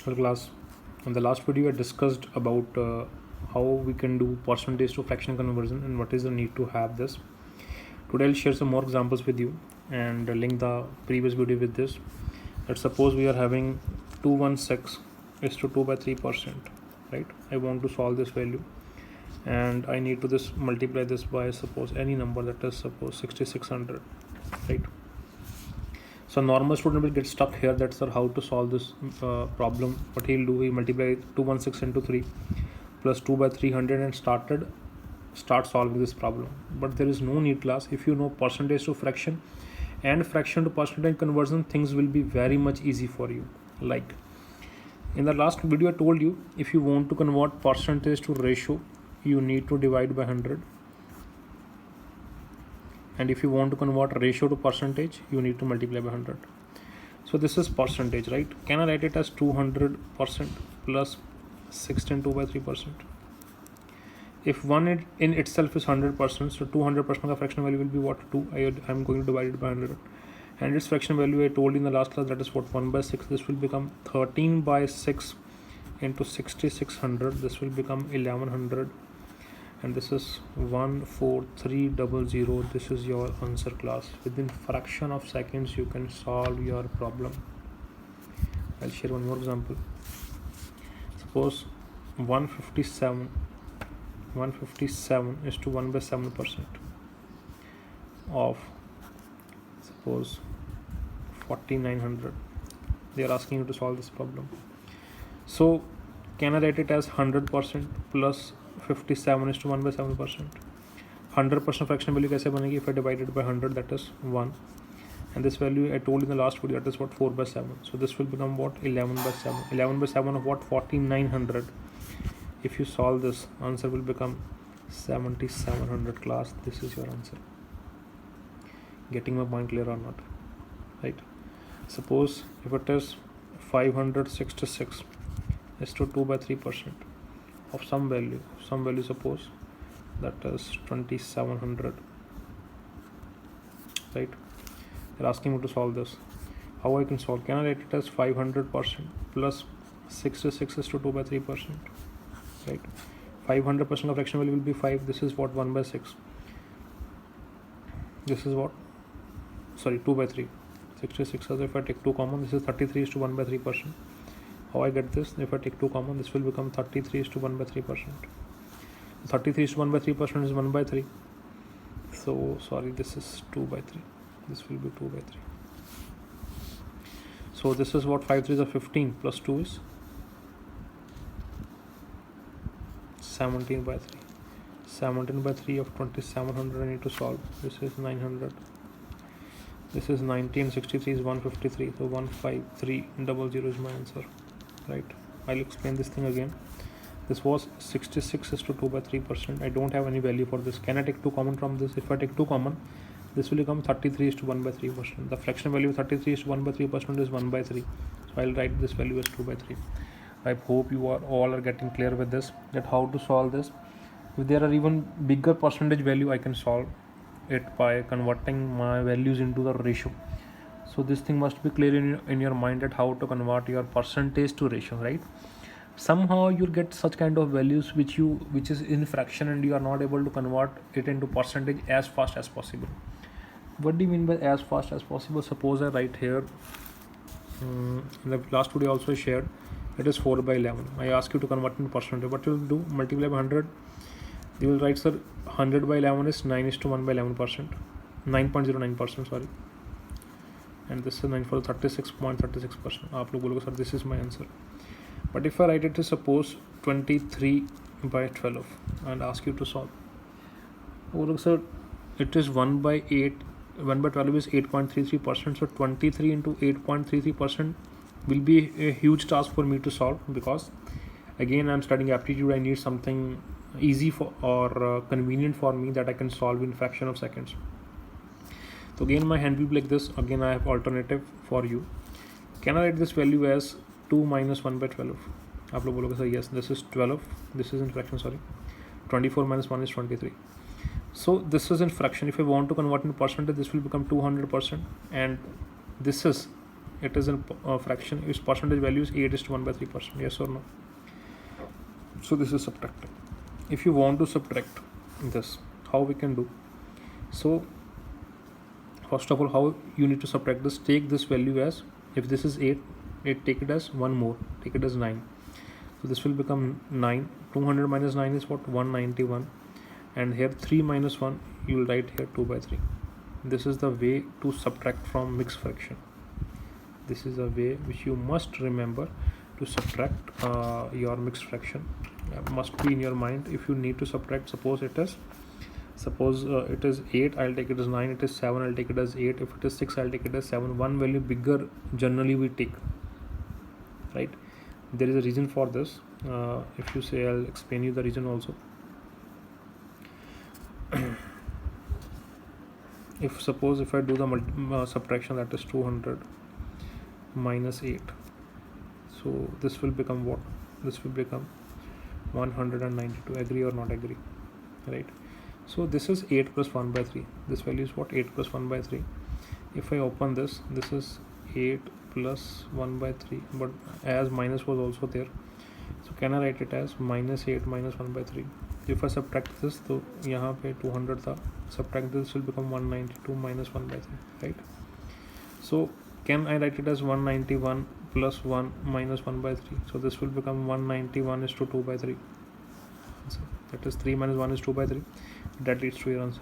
Hello class. In the last video I discussed about how we can do percentage to fraction conversion and what is the need to have this. Today I'll share some more examples with you and link the previous video with this. Let's suppose we are having 216 is to 2 by 3%, right? I want to solve this value and I need to this multiply this by suppose any number, that is suppose 6600, right? So normal student will get stuck here, that sir, how to solve this problem. What he'll do, he multiply 216 into 3 plus 2 by 300 and start solving this problem. But there is no need, class. If you know percentage to fraction and fraction to percentage conversion, things will be very much easy for you. Like in the last video I told you, if you want to convert percentage to ratio, you need to divide by 100, and if you want to convert ratio to percentage, you need to multiply by 100. So this is percentage, right? Can I write it as 200% plus 16 2 by 3%? If 1 in itself is 100%, so 200% of fraction value will be what? 2. I'm going to divide it by 100. And its fraction value I told in the last class, that is what? 1 by 6. This will become 13 by 6 into 6600. This will become 1100. And this is 14300. This is your answer, class. Within fraction of seconds you can solve your problem. I'll share one more example. Suppose 157 is to 1 by 7% of suppose 4900. They are asking you to solve this problem. So can I write it as 100% plus 57 is to 1 by 7%. 100% fraction value कैसे बनेगी? If I divide it by 100, that is 1, and this value I told in the last video, that is what? 4 by 7. So this will become what? 11 by 7. 11 by 7 of what? 4900. If you solve this, answer will become 7700, class. This is your answer. Getting my point clear or not? Right. Suppose if it is 566 is to 2 by 3% of some value, suppose that is 2700, right? They're asking me to solve this. How I can solve? Can I write it as 500% plus 66 is to 2 by 3%, right? 500% of fraction value will be 5. This is what? 1 by 6. This is what? Sorry, 2 by 3. 66, as if I take 2 common, this is 33 is to 1 by 3%. How I get this? If I take 2 common, this will become 33 is to 1 by 3%. 33 is to 1 by 3% is 1 by 3. So sorry, this is 2 by 3. This will be 2 by 3. So this is what? 5 3s are 15 plus 2 is 17 by 3. 17 by 3 of 2700 I need to solve. This is 900. This is 1963 is 153. So 15300 is my answer. Right, I'll explain this thing again. This was 66 is to 2 by 3%. I don't have any value for this. Can I take 2 common from this? If I take 2 common, this will become 33 is to 1 by 3%. The fraction value of 33 is to 1 by 3% is 1 by 3. So I'll write this value as 2 by 3. I hope you are all getting clear with this, that how to solve this. If there are even bigger percentage value, I can solve it by converting my values into the ratio. So this thing must be clear in your mind, that how to convert your percentage to ratio, right? Somehow you'll get such kind of values which is in fraction, and you are not able to convert it into percentage as fast as possible. What do you mean by as fast as possible? Suppose I write here, in the last video also shared, it is 4 by 11. I ask you to convert into percentage. What you will do? Multiply by 100. You will write, sir, 100 by 11 is 9 is to 1 by 11%. 9.09%, sorry. And this is 9 for 36.36%. आप लोग बोलोगे, sir, this is my answer. But if I write it as suppose 23 by 12 and ask you to solve, बोलोगे, sir, it is 1 by 8. 1 by 12 is 8.33%. So 23 into 8.33% will be a huge task for me to solve, because again I'm studying aptitude. I need something easy for or convenient for me that I can solve in fraction of seconds. So again my hand will be like this. Again I have alternative for you. Can I write this value as 2 minus 1 by 12? आप लोग बोलोगे, sir, yes, this is 12. This is in fraction, sorry. 24 minus 1 is 23. So this is in fraction. If I want to convert into percentage, this will become 200%, and this is it is a fraction, its percentage value is 8:1/3%. Yes or no? So this is subtracting. If you want to subtract this, how we can do? So first of all, how you need to subtract this? Take this value as, if this is 8, take it as 1 more, take it as 9. So this will become 9. 200 minus 9 is what? 191. And here 3 minus 1, you will write here 2/3. This is the way to subtract from mixed fraction. This is a way which you must remember to subtract your mixed fraction. Must be in your mind. If you need to subtract, suppose it is 8, I'll take it as 9. It is 7, I'll take it as 8. If it is 6, I'll take it as 7. One value bigger generally we take, right? There is a reason for this. If you say, I'll explain you the reason also. If I do the subtraction, that is 200 minus 8, so this will become what? This will become 192. Agree or not agree? Right? So this is 8 plus 1/3. This value is what? 8 plus 1/3. If I open this, this is 8 plus 1/3, but as minus was also there, so can I write it as minus 8 minus 1/3? If I subtract this, तो यहाँ पे 200 था, subtract this will become 192 minus 1/3, right? So can I write it as 191 plus 1 minus 1/3? So this will become 191 is to 2/3. So that is 3 minus 1 is 2/3. That leads to your answer.